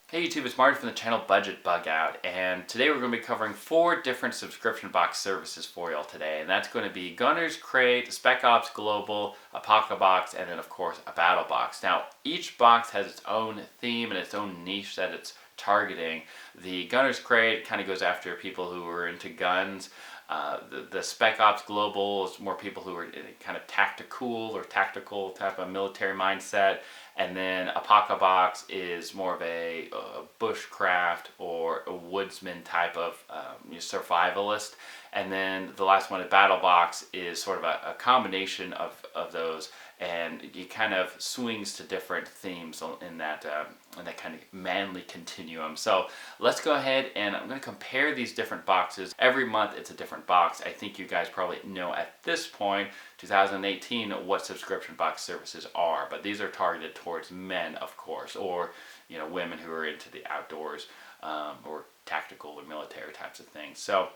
Hey YouTube, it's Marty from the channel Budget Bugout, and today we're going to be covering 4 different subscription box services for y'all today, and that's going to be Gunner's Crate, Spec Ops Global, a Pocket Box, and then of course a Battle Box. Now each box has its own theme and its own niche that it's targeting. The Gunner's Crate kind of goes after people who are into guns. The Spec Ops Global is more people who are in a kind of tactical type of military mindset. And then a pocket box is more of a bushcraft or a woodsman type of survivalist. And then the last one, a battle box, is sort of a combination of those, and it kind of swings to different themes in that kind of manly continuum. So let's go ahead and I'm going to compare these different boxes. Every month it's a different box. I think you guys probably know at this point, 2018, what subscription box services are, but these are targeted towards men, of course, or women who are into the outdoors or tactical or military types of things. So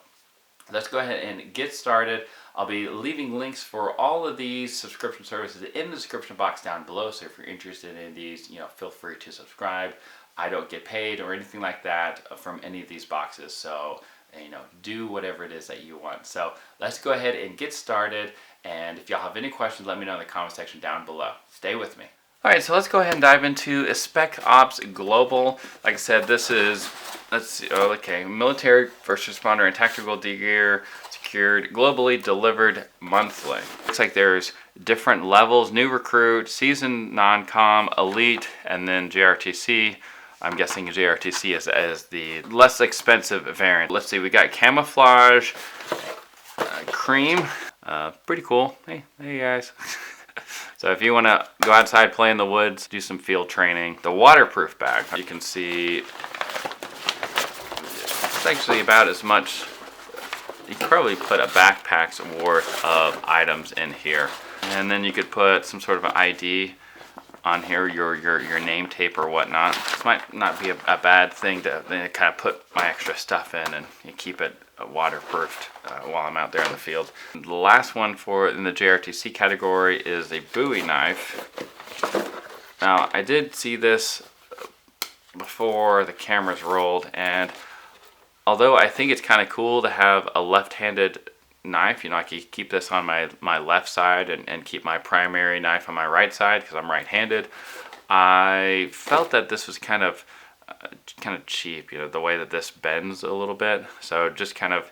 let's go ahead and get started. I'll be leaving links for all of these subscription services in the description box down below, so if you're interested in these, feel free to subscribe. I don't get paid or anything like that from any of these boxes, so do whatever it is that you want. So let's go ahead and get started, and if y'all have any questions, let me know in the comment section down below. Stay with me. Alright, so let's go ahead and dive into Spec Ops Global. Like I said, this is, military, first responder, and tactical gear secured, globally delivered monthly. Looks like there's different levels: new recruit, seasoned non-com, elite, and then JRTC. I'm guessing JRTC is the less expensive variant. Let's see, we got camouflage, cream, pretty cool. Hey guys. So if you want to go outside, play in the woods, do some field training. The waterproof bag, you can see it's actually about as much. You could probably put a backpack's worth of items in here. And then you could put some sort of an ID on here, your name tape or whatnot. This might not be a bad thing to kind of put my extra stuff in and keep it waterproofed while I'm out there in the field. The last one in the JRTC category is a Bowie knife. Now I did see this before the cameras rolled, and although I think it's kind of cool to have a left-handed knife, I can keep this on my left side and keep my primary knife on my right side because I'm right-handed. I felt that this was kind of cheap, the way that this bends a little bit. So just kind of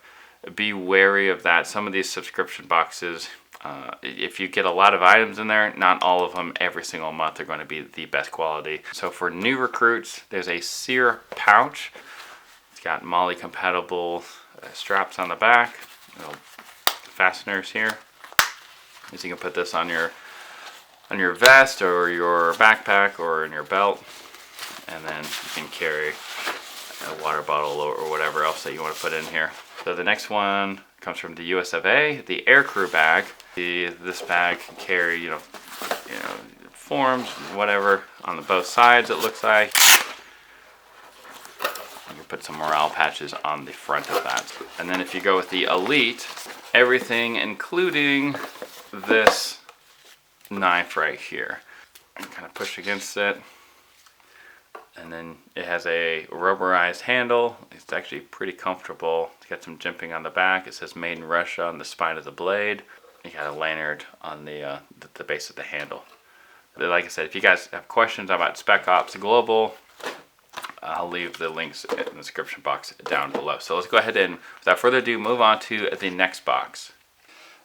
be wary of that. Some of these subscription boxes, if you get a lot of items in there, not all of them every single month are going to be the best quality. So for new recruits, there's a sear pouch. It's got MOLLE compatible straps on the back, fasteners here. So you can put this on your vest or your backpack or in your belt, and then you can carry a water bottle or whatever else that you want to put in here. So the next one comes from the US of A, the aircrew bag. This bag can carry forms, whatever, on both sides. It looks like you can put some morale patches on the front of that. And then if you go with the elite, everything including this knife right here, and kind of push against it, and then it has a rubberized handle. It's actually pretty comfortable. It's got some jimping on the back. It says made in Russia on the spine of the blade. You got a lanyard on the base of the handle. But like I said, if you guys have questions about Spec Ops Global, I'll leave the links in the description box down below. So let's go ahead and, without further ado, move on to the next box.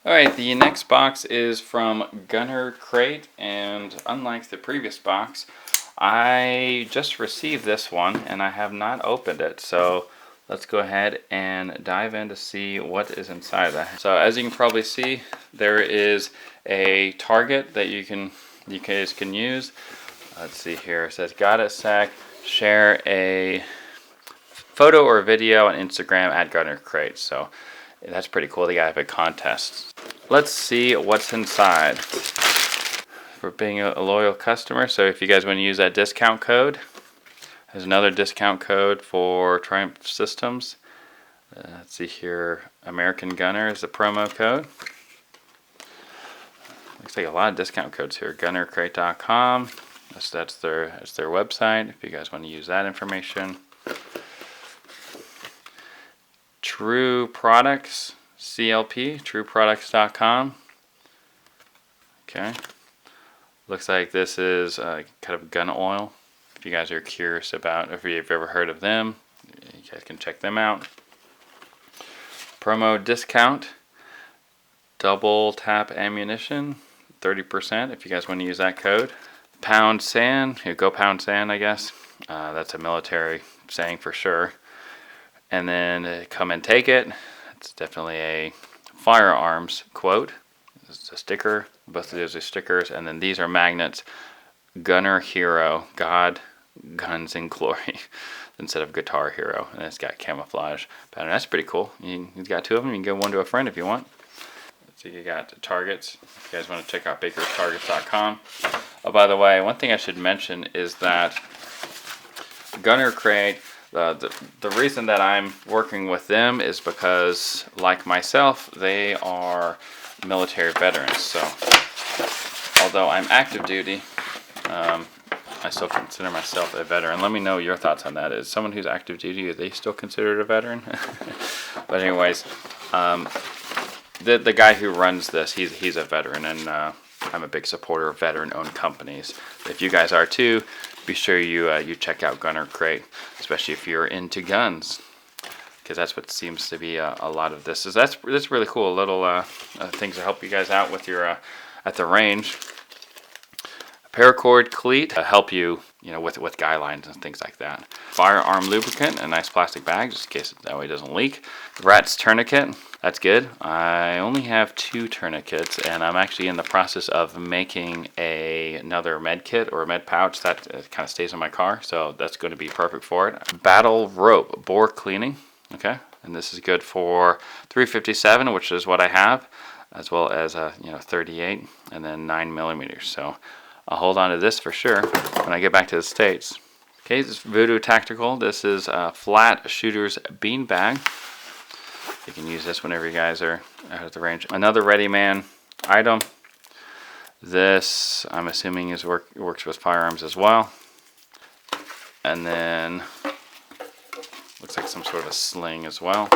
Alright, the next box is from Gunner Crate, and unlike the previous box, I just received this one and I have not opened it. So let's go ahead and dive in to see what is inside of that. So as you can probably see, there is a target that you guys can use. Let's see here. It says, got it, Sec. Share a photo or video on Instagram at Gunner Crate. So that's pretty cool. They got a contest. Let's see what's inside. For being a loyal customer, so if you guys want to use that discount code, there's another discount code for Triumph Systems. Let's see here, American Gunner is the promo code. Looks like a lot of discount codes here. GunnerCrate.com. That's their website if you guys want to use that information. True Products, CLP, trueproducts.com. Okay. Looks like this is kind of gun oil. If you guys are curious about, if you've ever heard of them, you guys can check them out. Promo discount, double tap ammunition, 30% if you guys want to use that code. Pound sand, go pound sand, I guess. That's a military saying for sure. And then come and take it. It's definitely a firearms quote. It's a sticker. Both of those are stickers. And then these are magnets. Gunner Hero, God, Guns and Glory, instead of Guitar Hero. And it's got camouflage pattern. That's pretty cool. You've got two of them. You can give one to a friend if you want. So you got targets. If you guys want to check out bakerstargets.com. Oh, by the way, one thing I should mention is that Gunner Crate, the reason that I'm working with them is because, like myself, they are military veterans. So although I'm active duty, I still consider myself a veteran. Let me know your thoughts on that. Is someone who's active duty, are they still considered a veteran? But anyways, the guy who runs this, he's a veteran, and I'm a big supporter of veteran-owned companies. If you guys are too, be sure you check out Gunner Crate, especially if you're into guns, because that's what seems to be a lot of this. That's really cool. Little things to help you guys out with your at the range. Paracord cleat to help you, with guy lines and things like that. Firearm lubricant, a nice plastic bag just in case that way it doesn't leak. Rat's tourniquet, that's good. I only have 2 tourniquets, and I'm actually in the process of making another med kit or a med pouch that kind of stays in my car, so that's going to be perfect for it. Battle rope, bore cleaning, okay, and this is good for 357, which is what I have, as well as 38 and then 9 millimeters. So I'll hold on to this for sure when I get back to the States. Okay, this is Voodoo Tactical. This is a flat shooter's bean bag. You can use this whenever you guys are out at the range. Another Ready Man item. This, I'm assuming, works with firearms as well. And then, looks like some sort of a sling as well.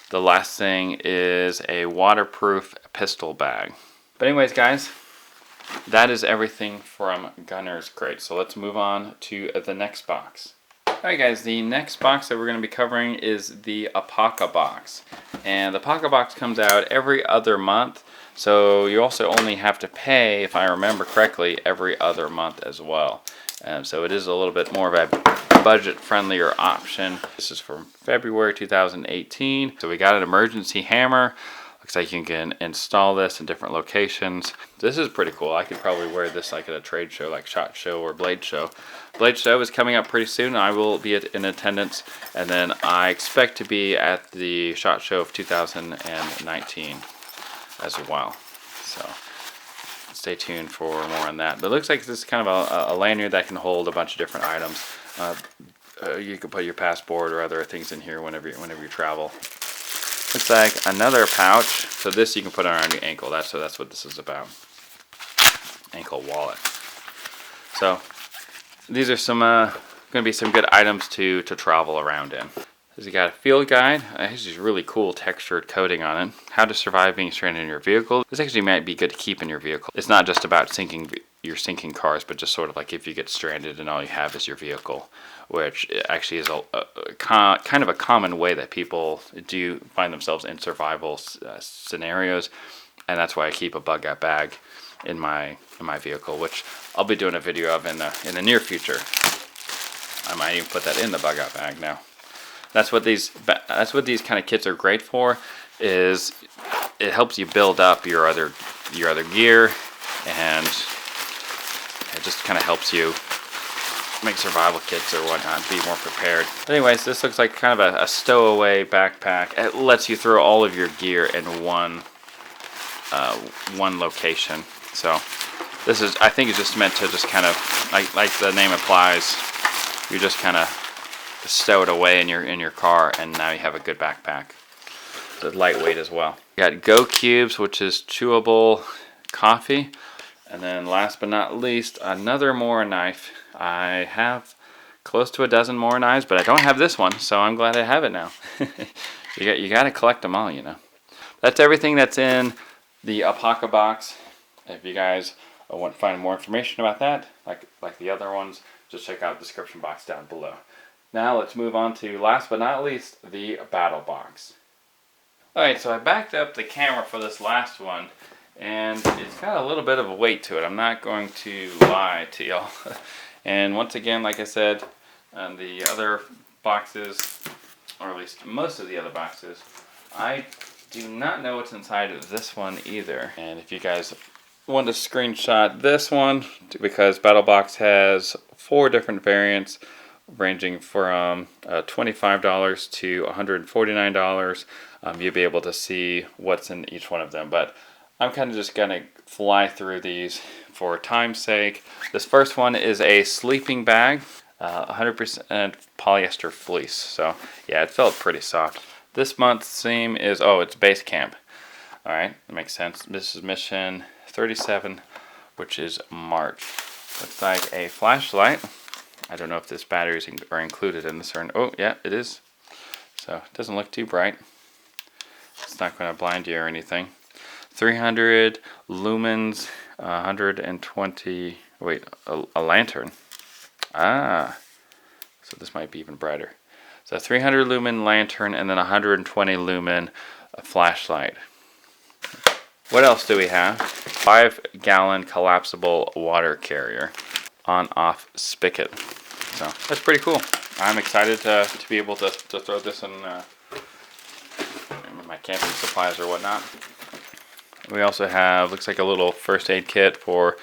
The last thing is a waterproof pistol bag. But anyways, guys, that is everything from Gunner's Crate. So let's move on to the next box. Alright guys, the next box that we're going to be covering is the Apaca box. And the Apaca box comes out every other month. So you also only have to pay, if I remember correctly, every other month as well. So it is a little bit more of a budget-friendlier option. This is from February 2018. So we got an emergency hammer. Looks like you can install this in different locations. This is pretty cool. I could probably wear this like at a trade show, like SHOT Show or Blade Show. Blade Show is coming up pretty soon. I will be in attendance, and then I expect to be at the SHOT Show of 2019 as well. So stay tuned for more on that. But it looks like this is kind of a lanyard that can hold a bunch of different items. You can put your passport or other things in here whenever you travel. Looks like another pouch. So this you can put around your ankle. That's what this is about. Ankle wallet. So these are some going to be some good items to travel around in. You got a field guide. This is really cool textured coating on it. How to survive being stranded in your vehicle. This actually might be good to keep in your vehicle. It's not just about sinking cars, but just sort of like if you get stranded and all you have is your vehicle, which actually is a kind of a common way that people do find themselves in survival scenarios, and that's why I keep a Bugout bag in my vehicle, which I'll be doing a video of in the near future. I might even put that in the Bugout bag now. That's what these kind of kits are great for. Is it helps you build up your other gear, and it just kind of helps you make survival kits or whatnot, be more prepared. Anyways, this looks like kind of a stowaway backpack. It lets you throw all of your gear in one location. So this is, I think, it's just meant to just kind of like the name implies. You just kind of stow it away in your car, and now you have a good backpack. It's lightweight as well. You got Go Cubes, which is chewable coffee. And then last but not least, another Mora knife. I have close to a dozen Mora knives, but I don't have this one, so I'm glad I have it now. You got to collect them all, you know. That's everything that's in the alpaca box. If you guys want to find more information about that, like the other ones, just check out the description box down below. Now let's move on to, last but not least, the battle box. Alright, so I backed up the camera for this last one, and it's got a little bit of a weight to it. I'm not going to lie to y'all. And once again, like I said, the other boxes, or at least most of the other boxes, I do not know what's inside of this one either. And if you guys want to screenshot this one, because BattleBox has 4 different variants ranging from $25 to $149. You'll be able to see what's in each one of them, but I'm kind of just gonna fly through these for time's sake. This first one is a sleeping bag, 100% polyester fleece, so yeah, it felt pretty soft. This month's theme is, oh, it's base camp. Alright, that makes sense. This is mission 37, which is March. Looks like a flashlight. I don't know if this batteries are included in this or not. Oh, yeah, it is. So it doesn't look too bright. It's not going to blind you or anything. 300 lumens, 120. Wait, a lantern. Ah, so this might be even brighter. So 300 lumen lantern and then 120 lumen flashlight. What else do we have? 5-gallon collapsible water carrier. On-off spigot. So that's pretty cool. I'm excited to be able to throw this in my camping supplies or whatnot. We also have, looks like a little first aid kit for,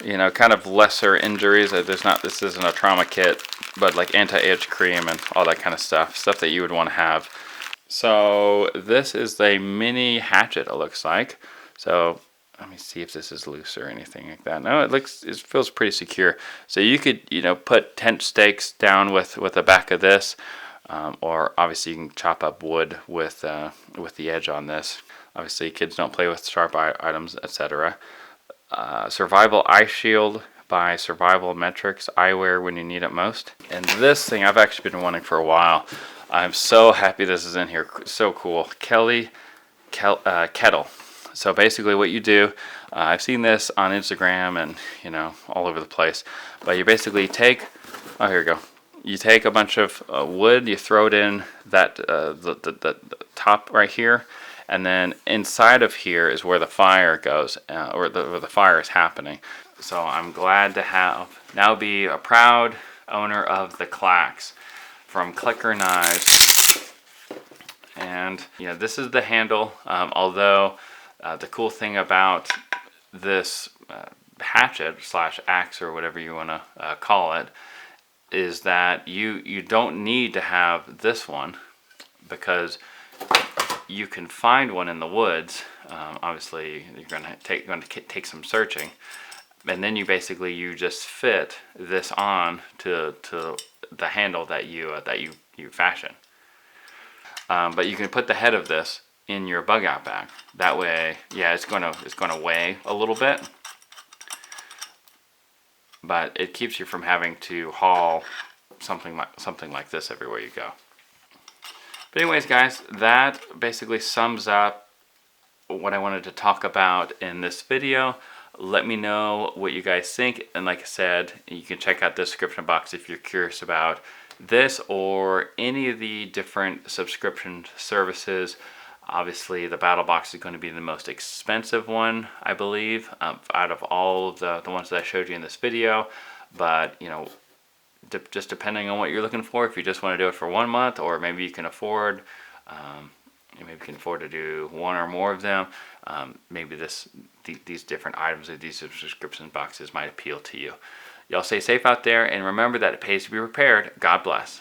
you know, kind of lesser injuries. This isn't a trauma kit, but like anti-itch cream and all that kind of stuff that you would want to have. So this is a mini hatchet, it looks like. So let me see if this is loose or anything like that. No, it feels pretty secure. So you could, you know, put tent stakes down with the back of this, or obviously you can chop up wood with the edge on this. Obviously, kids don't play with sharp items, etc. Survival eye shield by Survival Metrics, eyewear when you need it most. And this thing I've actually been wanting for a while. I'm so happy this is in here. So cool. Kettle. So basically what you do, I've seen this on Instagram and, you know, all over the place, but you basically take, oh, here we go. You take a bunch of wood, you throw it in that the top right here, and then inside of here is where the fire goes, where the fire is happening. So I'm glad to now be a proud owner of the Clacks from Clicker Knives. And yeah, this is the handle, although the cool thing about this hatchet / axe or whatever you want to call it is that you don't need to have this one, because you can find one in the woods. Obviously you're going to take some searching, and then you just fit this on to the handle that you fashion. But you can put the head of this in your Bugout bag. That way, yeah, it's gonna weigh a little bit, but it keeps you from having to haul something like this everywhere you go. But anyways, guys, that basically sums up what I wanted to talk about in this video. Let me know what you guys think, and like I said, you can check out the description box if you're curious about this or any of the different subscription services. Obviously, the battle box is going to be the most expensive one, I believe, out of all of the ones that I showed you in this video. But, you know, just depending on what you're looking for, if you just want to do it for 1 month, or maybe you can afford, to do one or more of them, maybe these different items or these subscription boxes might appeal to you. Y'all stay safe out there, and remember that it pays to be prepared. God bless.